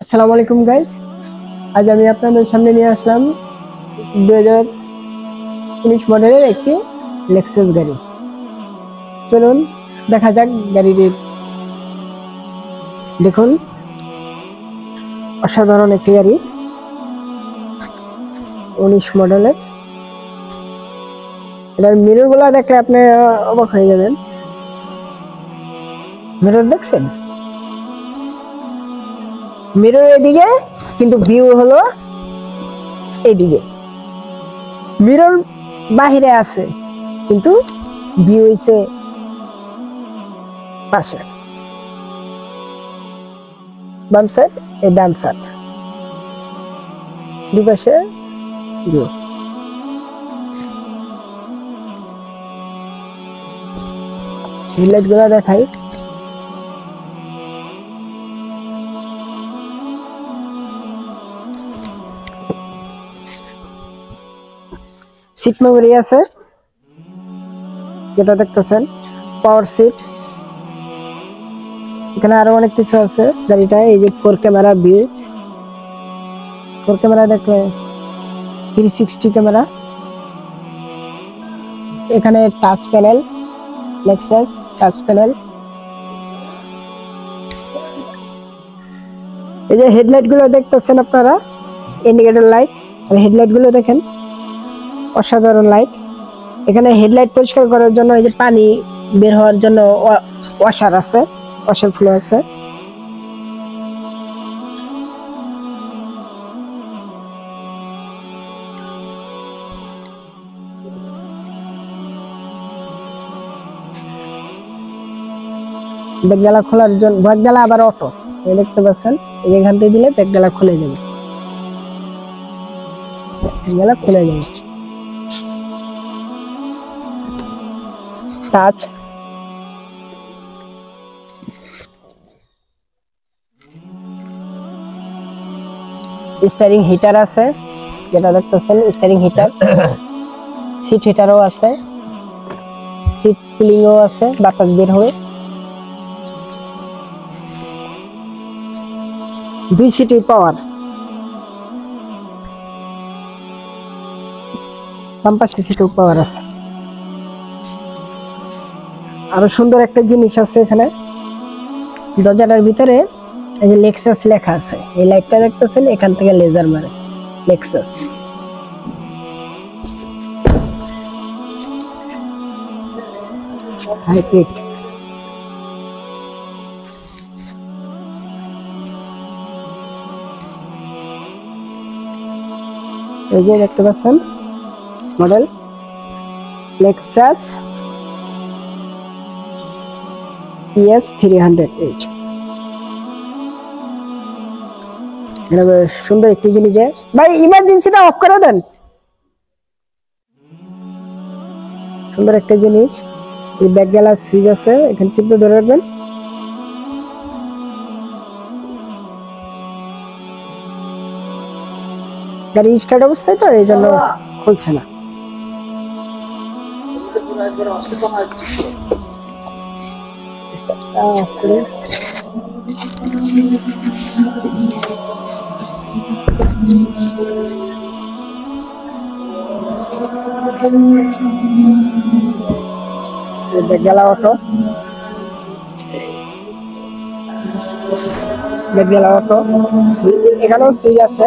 আসসালামু আলাইকুম গাইস। আজ আমি আপনাদের সামনে নিয়ে আসলাম 2019 মডেলের একটি লেক্সাস গাড়ি। চলুন দেখা যাক গাড়িটি। দেখুন, অসাধারণ একটি গাড়ি, 19 মডেলের। এটার মিরর গুলা দেখলে আপনি অবাক হয়ে যাবেন। মিরর দেখছেন? মিরর এদিকে, কিন্তু ভিউ হলো এইদিকে। মিরর বাহিরে আছে, কিন্তু ভিউ হইছে পাশে। বাম সাইড, এই ডান সাইড, দুই পাশে ভিউ। হেডলাইট গুলা দেখাই। সিট মেমোরি আছে, যেটা দেখতেছেন, পাওয়ার সিট। এখানে আরো অনেক কিছু আছে গাড়িটায়। এই যে 4 ক্যামেরা ভিউ, 4 ক্যামেরা দেখলে 360 ক্যামেরা। এখানে touch panel, Lexus touch panel. এই যে হেডলাইট গুলো দেখতেছেন আপনারা, ইন্ডিকেটর লাইট। আর হেডলাইট গুলো দেখেন, অসাধারণ লাইট। এখানে হেডলাইট পরিষ্কার করার জন্য এই যে পানি বের হওয়ার জন্য ওয়াশার আছে, ওয়াশার ফ্লো আছে। ব্যাকডালা খোলার জন্য, ব্যাকডালা আবার অটো, দেখতে পাচ্ছেন। এখান থেকে দিলে ব্যাকডালা খুলে যাবে, ব্যাকডালা খুলে যাবে। টাচ, স্টিয়ারিং হিটার আছে, যেটা দেখতেছেন স্টিয়ারিং হিটার। সিট হিটারও আছে, সিট কুলিংও আছে, বাতাস বের হবে। 2 সিটের পাওয়ার। বাম পাশে সিটেও পাওয়ার আছে। আরো সুন্দর একটা জিনিস আছে এখানে, দরজাটার ভিতরে এই যে লেক্সাস লেখা আছে। এই লাইটটা দেখতেছেন, এখান থেকে লেজার মারে লেক্সাস। হাইব্রিড। এই যে দেখতে পাচ্ছেন মডেল লেক্সাস ES 300H। সুন্দর একটি জিনিস। ভাই ইমার্জেন্সিটা অফ করে দেন। সুন্দর একটা জিনিস। এই ব্যাকডালার সুইচ আছে, এখানে টিপে ধরে রাখবেন। গাড়ি স্টার্ট অবস্থায় তো, এই জন্য খুলছে না। ব্যাকডালা অটো, ব্যাকডালা অটো সুইচ, এখানেও সুইচ আছে।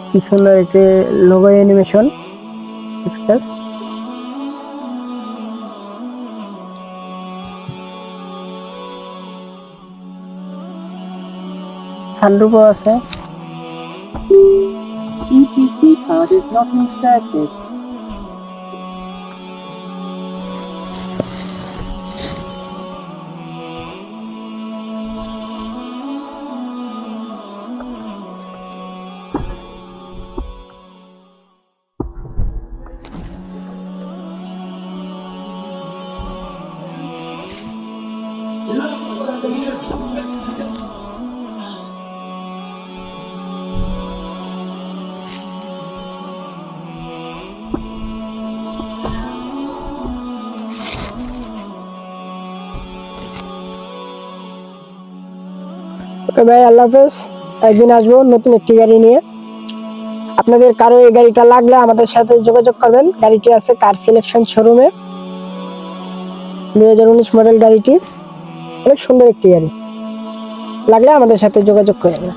কি সুন্দর একটি লোগো অ্যানিমেশন এক্সেস। সানরুফও আছে। ETC card is not inserted. ওকে ভাই, আল্লাহ হাফেজ। একদিন আসবো নতুন একটি গাড়ি নিয়ে। আপনাদের কারো এই গাড়িটা লাগলে আমাদের সাথে যোগাযোগ করবেন। গাড়িটি আছে কার সিলেকশন শোরুমে, 2019 মডেল গাড়িটি। অনেক সুন্দর একটি গাড়ি, লাগলে আমাদের সাথে যোগাযোগ করবেন।